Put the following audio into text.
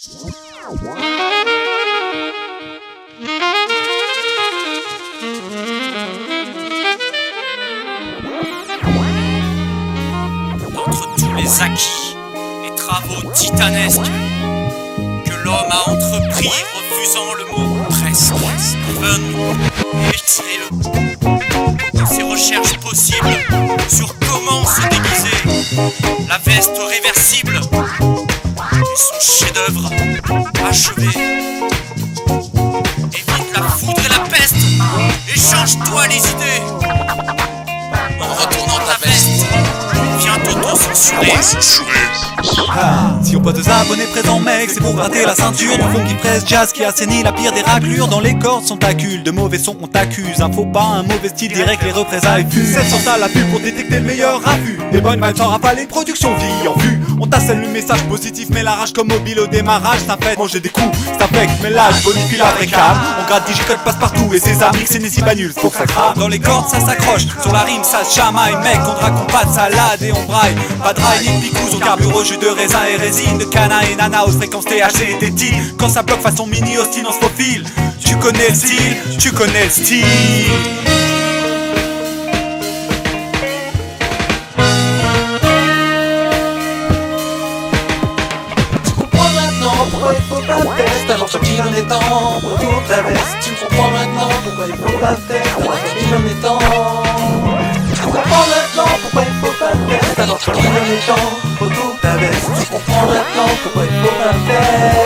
Entre tous les acquis, les travaux titanesques que l'homme a entrepris, refusant le mot presque, Steven étiré de ses recherches possibles sur comment se déguiser, la veste réversible et son chef-d'œuvre achevé. Évite la foudre et la peste, et change-toi les idées en retournant ta veste. Viens t'auto-censurer. Si on peut 2 abonnés présents mec, c'est pour gratter la ceinture du fond qui presse jazz qui assainit la pire des raclures. Dans les cordes sont tacule, de mauvais sons on t'accuse. Un faux pas, un mauvais style direct, les représailles fusent. 700 à la pub pour détecter le meilleur raffut. Des bonnes vibes sans rafale, production vie en vue. On t'assène le message positif mais la rage comme mobile au démarrage. Ça fait manger des coups, ça fait mais l'âge bonifie la vraie cam. On gratte digicode passe partout et ses amis c'est Nessie Banul, c'est pour que ça crame. Dans les cordes ça s'accroche, sur la rime ça se chamaille. Mec on drague, on pas de salade et on braille. Pas de rail ni de picouse, on carbure au jus de raisin et résine. De cana et nana aux fréquences THC et tétine. Quand ça bloque façon mini hostile on se faufile. Tu connais le style, tu connais le style. Pourquoi il faut pas de test alors sortir en étant autour de ta veste. Tu comprends maintenant pourquoi il faut pas de test alors sortir en étant. Tu comprends maintenant pourquoi il faut pas de test alors sortir en étant autour de ta veste. Tu comprends maintenant pourquoi il faut pas de test.